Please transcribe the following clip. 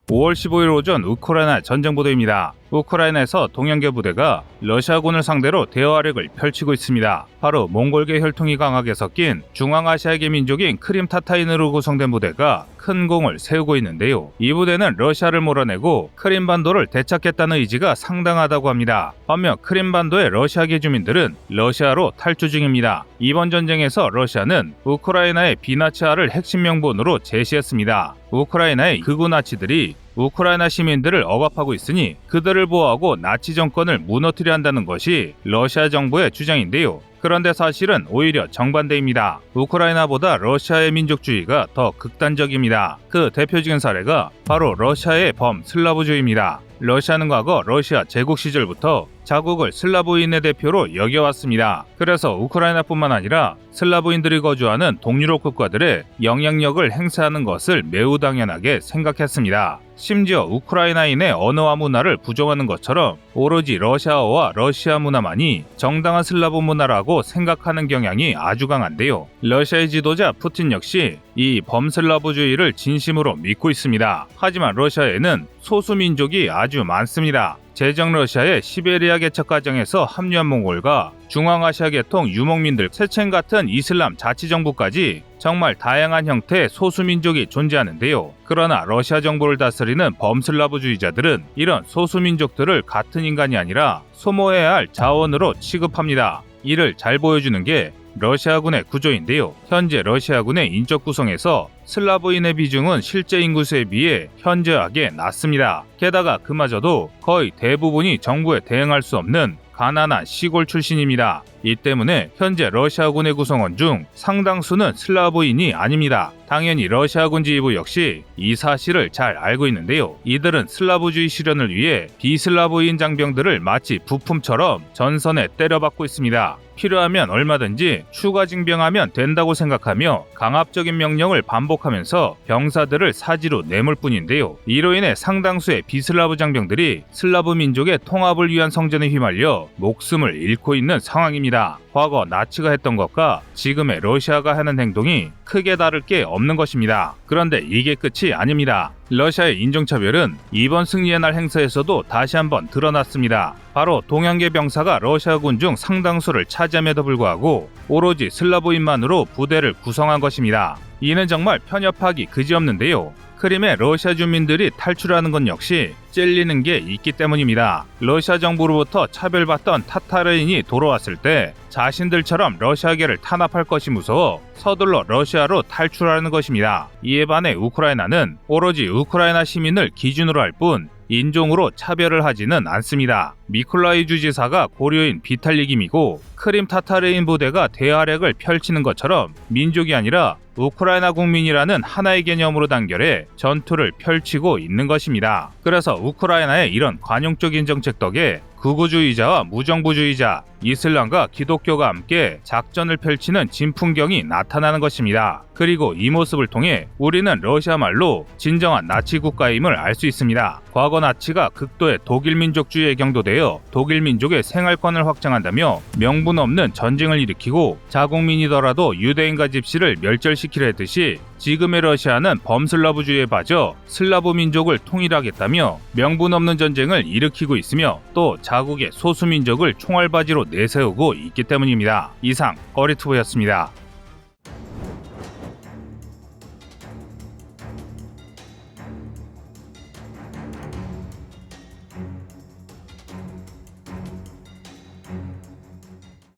5월 15일 오전 우크라이나 전쟁 보도입니다. 우크라이나에서 동양계 부대가 러시아군을 상대로 대화력을 펼치고 있습니다. 바로 몽골계 혈통이 강하게 섞인 중앙아시아계 민족인 크림 타타인으로 구성된 부대가 큰 공을 세우고 있는데요. 이 부대는 러시아를 몰아내고 크림반도를 되찾겠다는 의지가 상당하다고 합니다. 반면 크림반도의 러시아계 주민들은 러시아로 탈주 중입니다. 이번 전쟁에서 러시아는 우크라이나의 비나치아를 핵심 명분으로 제시했습니다. 우크라이나의 극우 나치들이 우크라이나 시민들을 억압하고 있으니 그들을 보호하고 나치 정권을 무너뜨려 한다는 것이 러시아 정부의 주장인데요. 그런데 사실은 오히려 정반대입니다. 우크라이나보다 러시아의 민족주의가 더 극단적입니다. 그 대표적인 사례가 바로 러시아의 범슬라브주의입니다. 러시아는 과거 러시아 제국 시절부터 자국을 슬라브인의 대표로 여겨왔습니다. 그래서 우크라이나뿐만 아니라 슬라브인들이 거주하는 동유럽 국가들의 영향력을 행사하는 것을 매우 당연하게 생각했습니다. 심지어 우크라이나인의 언어와 문화를 부정하는 것처럼 오로지 러시아어와 러시아 문화만이 정당한 슬라브 문화라고 생각하는 경향이 아주 강한데요. 러시아의 지도자 푸틴 역시 이 범슬라브주의를 진심으로 믿고 있습니다. 하지만 러시아에는 소수민족이 아주 많습니다. 제정 러시아의 시베리아 개척 과정에서 합류한 몽골과 중앙아시아 계통 유목민들, 체첸 같은 이슬람 자치정부까지 정말 다양한 형태의 소수민족이 존재하는데요. 그러나 러시아 정부를 다스리는 범슬라브주의자들은 이런 소수민족들을 같은 인간이 아니라 소모해야 할 자원으로 취급합니다. 이를 잘 보여주는 게 러시아군의 구조인데요. 현재 러시아군의 인적 구성에서 슬라브인의 비중은 실제 인구수에 비해 현저하게 낮습니다. 게다가 그마저도 거의 대부분이 정부에 대응할 수 없는 가난한 시골 출신입니다. 이 때문에 현재 러시아군의 구성원 중 상당수는 슬라브인이 아닙니다. 당연히 러시아군 지휘부 역시 이 사실을 잘 알고 있는데요. 이들은 슬라브주의 실현을 위해 비슬라브인 장병들을 마치 부품처럼 전선에 때려박고 있습니다. 필요하면 얼마든지 추가 징병하면 된다고 생각하며 강압적인 명령을 반복하면서 병사들을 사지로 내몰 뿐인데요. 이로 인해 상당수의 비슬라브 장병들이 슬라브 민족의 통합을 위한 성전에 휘말려 목숨을 잃고 있는 상황입니다. 과거 나치가 했던 것과 지금의 러시아가 하는 행동이 크게 다를 게 없는 것입니다. 그런데 이게 끝이 아닙니다. 러시아의 인종차별은 이번 승리의 날 행사에서도 다시 한번 드러났습니다. 바로 동양계 병사가 러시아군 중 상당수를 차지함에도 불구하고 오로지 슬라브인만으로 부대를 구성한 것입니다. 이는 정말 편협하기 그지없는데요. 크림의 러시아 주민들이 탈출하는 건 역시 찔리는 게 있기 때문입니다. 러시아 정부로부터 차별받던 타타르인이 돌아왔을 때 자신들처럼 러시아계를 탄압할 것이 무서워 서둘러 러시아로 탈출하는 것입니다. 이에 반해 우크라이나는 오로지 우크라이나 시민을 기준으로 할 뿐 인종으로 차별을 하지는 않습니다. 미콜라이 주지사가 고려인 비탈리김이고 크림 타타르인 부대가 대활약을 펼치는 것처럼 민족이 아니라 우크라이나 국민이라는 하나의 개념으로 단결해 전투를 펼치고 있는 것입니다. 그래서 우크라이나의 이런 관용적인 정책 덕에 극우주의자와 무정부주의자, 이슬람과 기독교가 함께 작전을 펼치는 진풍경이 나타나는 것입니다. 그리고 이 모습을 통해 우리는 러시아 말로 진정한 나치 국가임을 알 수 있습니다. 과거 나치가 극도의 독일 민족주의에 경도되어 독일 민족의 생활권을 확장한다며 명분 없는 전쟁을 일으키고 자국민이더라도 유대인과 집시를 멸절시키려 했듯이 지금의 러시아는 범슬라브주의에 빠져 슬라브 민족을 통일하겠다며 명분 없는 전쟁을 일으키고 있으며 또 자국의 소수민족을 총알바지로 내세우고 있기 때문입니다. 이상 꺼리투브였습니다.